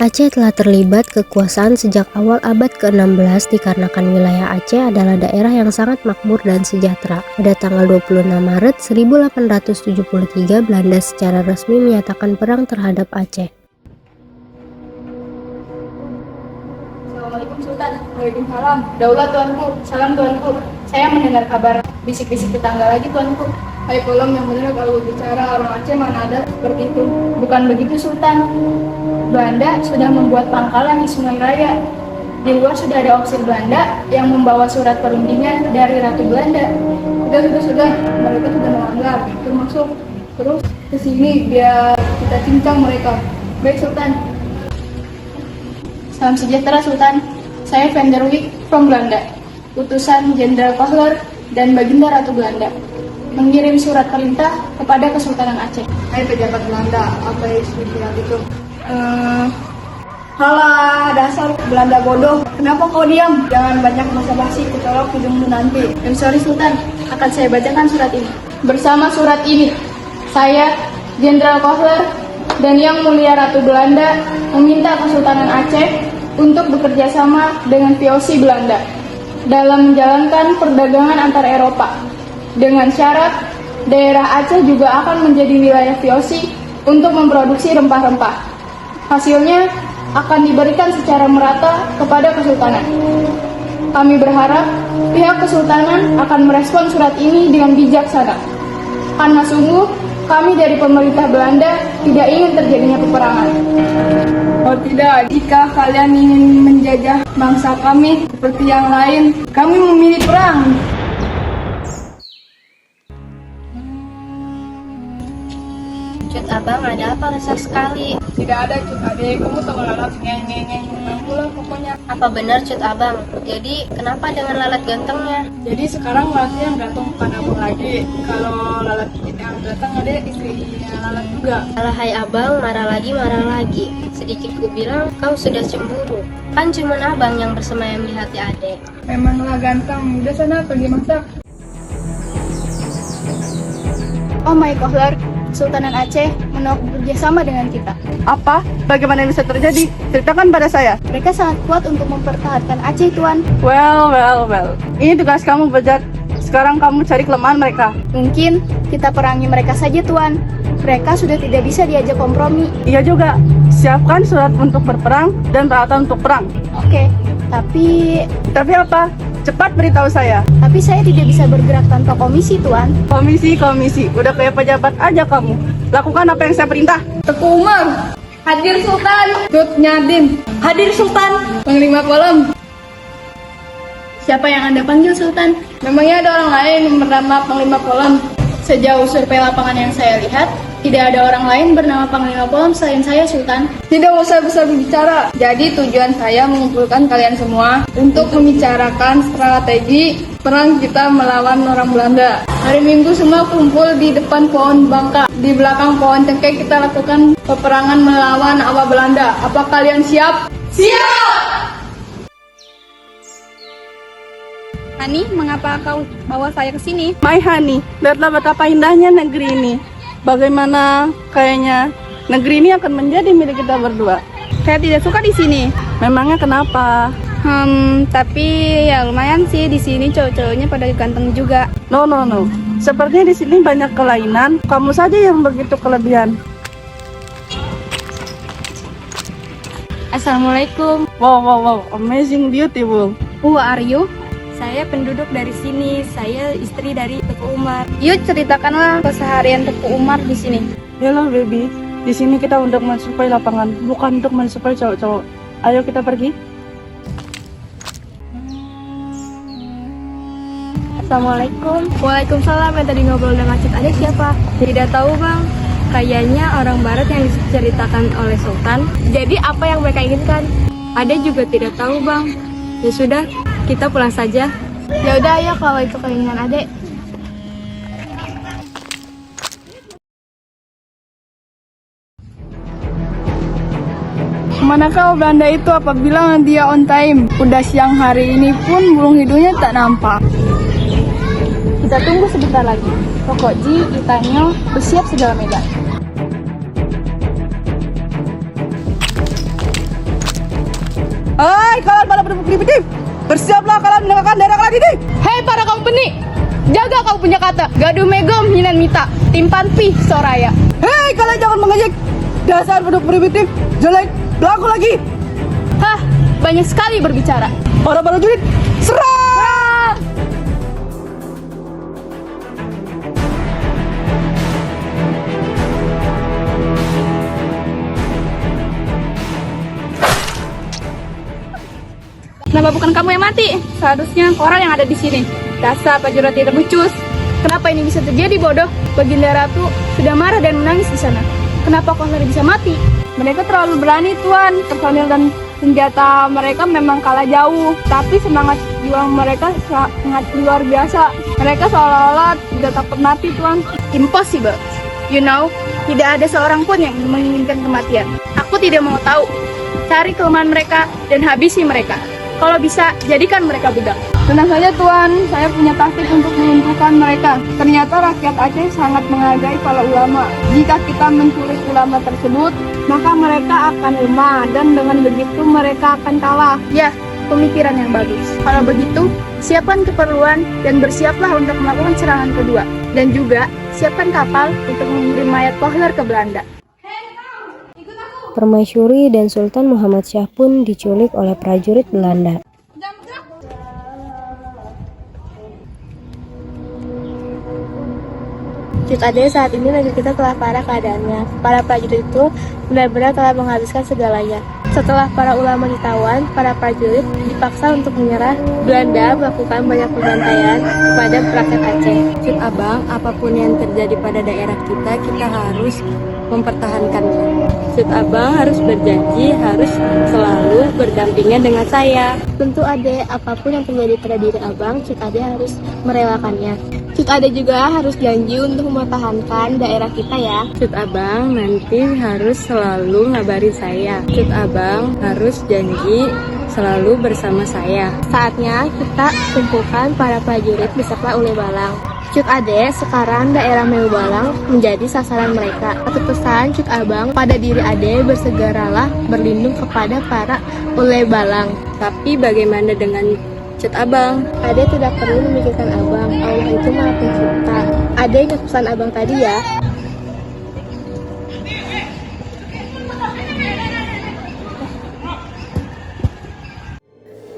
Aceh telah terlibat kekuasaan sejak awal abad ke-16 dikarenakan wilayah Aceh adalah daerah yang sangat makmur dan sejahtera. Pada tanggal 26 Maret 1873, Belanda secara resmi menyatakan perang terhadap Aceh. Assalamualaikum Sultan. Waalaikumsalam. Daulat tuanku. Salam tuanku. Saya mendengar kabar bisik-bisik tetangga lagi tuanku. Hai kolom yang benar kalau bicara orang Aceh mana ada seperti itu. Bukan begitu Sultan. Belanda sudah membuat pangkalan di Sungai Raya. Di luar sudah ada ofisir Belanda yang membawa surat perundingan dari Ratu Belanda. Sudah. Mereka sudah melanggar. Termasuk terus ke sini biar kita cincang mereka. Baik Sultan. Salam sejahtera Sultan. Saya Van der Wijk from Belanda. Utusan Jenderal Kohler dan Baginda Ratu Belanda mengirim surat perintah kepada Kesultanan Aceh. Hai pejabat Belanda, apa isi surat itu? Halah, dasar Belanda bodoh. Kenapa kau diam? Jangan banyak basa-basi, kucolok hidungmu nanti. Sorry Sultan, akan saya bacakan surat ini. Bersama surat ini, saya, Jenderal Kohler, dan Yang Mulia Ratu Belanda meminta Kesultanan Aceh untuk bekerja sama dengan VOC Belanda dalam menjalankan perdagangan antar Eropa. Dengan syarat, daerah Aceh juga akan menjadi wilayah VOC untuk memproduksi rempah-rempah. Hasilnya akan diberikan secara merata kepada Kesultanan. Kami berharap pihak Kesultanan akan merespon surat ini dengan bijaksana. Karena sungguh, kami dari pemerintah Belanda tidak ingin terjadinya peperangan. Oh tidak, jika kalian ingin menjajah bangsa kami seperti yang lain, kami memilih perang. Cut abang, ada apa resah sekali? Tidak ada Cut adek, kamu tahu lalat ngeng pulang pokoknya. Apa benar Cut abang? Jadi kenapa dengan lalat gantengnya? Jadi sekarang lalatnya yang gantung bukan abang lagi. Kalau lalat kita yang datang ada istrinya lalat juga. Alahai abang, marah lagi. Sedikit ku bilang kau sudah cemburu. Kan cuma abang yang bersemayam di hati adek. Memanglah ganteng, udah sana pergi masak. Oh my Kohler, Sultanan Aceh menolak bekerjasama dengan kita. Apa? Bagaimana bisa terjadi? Ceritakan pada saya. Mereka sangat kuat untuk mempertahankan Aceh, Tuan. Well. Ini tugas kamu, Bajak. Sekarang kamu cari kelemahan mereka. Mungkin kita perangi mereka saja, Tuan. Mereka sudah tidak bisa diajak kompromi. Iya juga. Siapkan surat untuk berperang dan peralatan untuk perang. Oke, tapi apa? Cepat beritahu saya. saya tidak bisa bergerak tanpa komisi, Tuan. Komisi. Udah kayak pejabat aja kamu. Lakukan apa yang saya perintah. Teku Umar, hadir Sultan. Tut Nyadim, Hadir Sultan. Panglima Kolom. Siapa yang Anda panggil, Sultan? Memangnya ada orang lain yang bernama Panglima Kolom? Sejauh survei lapangan yang saya lihat, tidak ada orang lain bernama Panglima Kolom selain saya, Sultan. Tidak usah besar bicara. Jadi tujuan saya mengumpulkan kalian semua untuk membicarakan strategi perang kita melawan orang Belanda. Hari Minggu semua kumpul di depan pohon bangka. Di belakang pohon cengkeh kita lakukan peperangan melawan awak Belanda. Apa kalian siap? Siap! Hani, mengapa kau bawa saya ke sini? My honey, lihatlah betapa indahnya negeri ini. Bagaimana kayaknya negeri ini akan menjadi milik kita berdua. Saya tidak suka di sini. Memangnya kenapa? Tapi ya lumayan sih di sini cowok-cowoknya pada ganteng juga. No. Sepertinya di sini banyak kelainan. Kamu saja yang begitu kelebihan. Assalamualaikum. Wow. Amazing, beautiful. Who are you? Saya penduduk dari sini, saya istri dari Teku Umar. Yuk ceritakanlah keseharian Teku Umar di sini. Hello baby, di sini kita untuk mensuplai lapangan, bukan untuk mensuplai cowok-cowok. Ayo kita pergi. Assalamualaikum. Waalaikumsalam. Yang tadi ngobrol dengan Cik Adek siapa? Tidak tahu bang. Kayaknya orang barat yang diceritakan oleh Sultan. Jadi apa yang mereka inginkan? Adek juga tidak tahu bang. Ya sudah, kita pulang saja. Ya udah ayo kalau itu keinginan adek. Manakah Belanda itu apabila dia on time? Udah siang hari ini pun burung hidungnya tak nampak. Kita tunggu sebentar lagi. Pokoknya Itanyo bersiap segala medan. Hai kalian para penduduk primitif, bersiaplah kalian meninggalkan daerah kalian ini. Hei para kaum benih, jaga kau punya kata. Gaduh megom hinan mita, timpan pi soraya. Hei kalian jangan mengejek, dasar penduduk primitif, jelek, belagu lagi. Hah, banyak sekali berbicara. Para prajurit, serang! Kenapa bukan kamu yang mati? Seharusnya orang yang ada di sini. Dasar prajurit tidak becus. Kenapa ini bisa terjadi, bodoh? Baginda Ratu sudah marah dan menangis di sana. Kenapa kau tidak bisa mati? Mereka terlalu berani, Tuan. Personil dan senjata mereka memang kalah jauh. Tapi semangat juang mereka sangat luar biasa. Mereka seolah-olah tidak takut mati, Tuan. Impossible. You know, tidak ada seorang pun yang menginginkan kematian. Aku tidak mau tahu. Cari kelemahan mereka dan habisi mereka. Kalau bisa, jadikan mereka budak. Tenang saja Tuan, saya punya taktik untuk melumpuhkan mereka. Ternyata rakyat Aceh sangat menghargai para ulama. Jika kita menculik ulama tersebut, maka mereka akan lemah dan dengan begitu mereka akan kalah. Ya, pemikiran yang bagus. Kalau begitu, siapkan keperluan dan bersiaplah untuk melakukan serangan kedua. Dan juga, siapkan kapal untuk mengirim mayat Kohler ke Belanda. Permaisuri dan Sultan Muhammad Syah pun diculik oleh prajurit Belanda. Cut Ade, saat ini negeri kita telah parah keadaannya. Para prajurit itu benar-benar telah menghabiskan segalanya. Setelah para ulama ditawan, para prajurit dipaksa untuk menyerah. Belanda melakukan banyak pembantaian kepada rakyat Aceh. Cut Abang, apapun yang terjadi pada daerah kita, kita harus mempertahankannya. Cut Abang harus berjanji, harus selalu berdampingan dengan saya. Tentu Ade, apapun yang terjadi pada diri Abang, Cut Ade harus merelakannya. Cut Ade juga harus janji untuk mempertahankan daerah kita ya. Cut Abang nanti harus selalu ngabarin saya. Cut Abang harus janji selalu bersama saya. Saatnya kita kumpulkan para prajurit beserta Ule Balang. Cut Ade, sekarang daerah Meubalang menjadi sasaran mereka. Satu pesan Cut Abang pada diri Ade, bersegeralah berlindung kepada para Ule Balang. Tapi bagaimana dengan Cut Abang? Ade tidak perlu memikirkan Abang, Allah itu Maha Pencipta. Ade ingat pesan Abang tadi ya.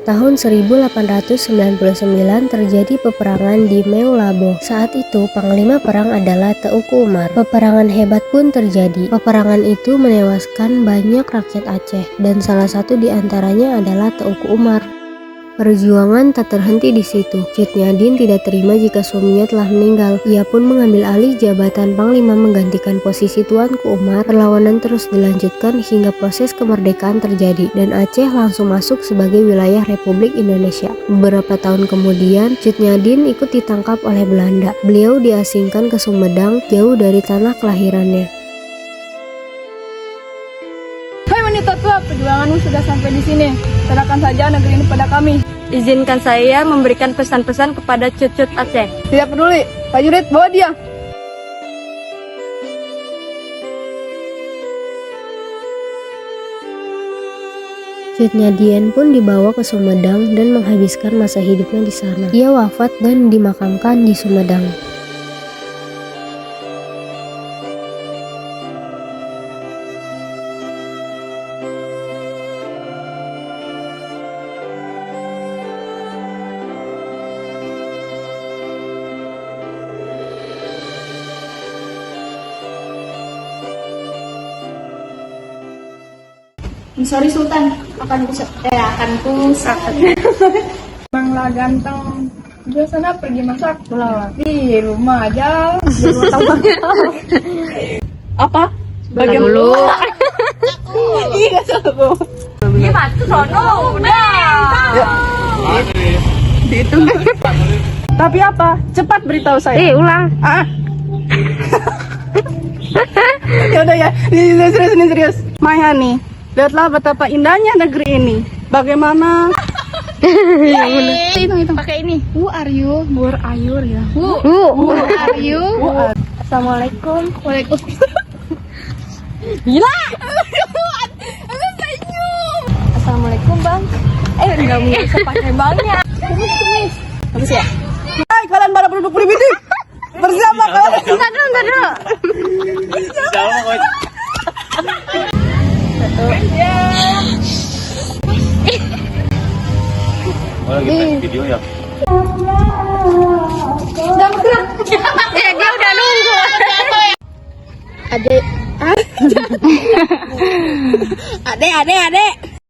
Tahun 1899 terjadi peperangan di Meulabo. Saat itu panglima perang adalah Teuku Umar. Peperangan hebat pun terjadi. Peperangan itu menewaskan banyak rakyat Aceh dan salah satu di antaranya adalah Teuku Umar. Perjuangan tak terhenti di situ. Cut Nyadin tidak terima jika suaminya telah meninggal. Ia pun mengambil alih jabatan panglima menggantikan posisi Tuanku Umar. Perlawanan terus dilanjutkan hingga proses kemerdekaan terjadi dan Aceh langsung masuk sebagai wilayah Republik Indonesia. Beberapa tahun kemudian, Cut Nyadin ikut ditangkap oleh Belanda. Beliau diasingkan ke Sumedang, jauh dari tanah kelahirannya. Hai wanita tua, perjuanganmu sudah sampai di sini. Serahkan saja negeri ini pada kami. Izinkan saya memberikan pesan-pesan kepada Cut Aceh. Tidak peduli, prajurit bawa dia. Cut Nyadin pun dibawa ke Sumedang dan menghabiskan masa hidupnya di sana. Ia wafat dan dimakamkan di Sumedang. Sorry Sultan, akan ku Bangla ganteng. Dia sana pergi masak, pulang lagi rumah aja. Apa? Bagian dulu. Iya, salah. Gimana tuh sono? Udah. Dihitung. Tapi apa? Cepat beritahu saya. Ulang. Ya udah ya, ini serius. Maya nih, lihatlah betapa indahnya negeri ini. Bagaimana? Hitung. Pakai ini. Who are you? Who are you? Assalamualaikum. Waalaikumsalam. Assalamualaikum dong bang. Nggak bisa pakai bangnya. Kumis ya? Hai kalian para penduduk primitif. Bersama kalian. Bentar dulu. Oh, lagi take video ya? Dia udah nunggu. Adek. Adek.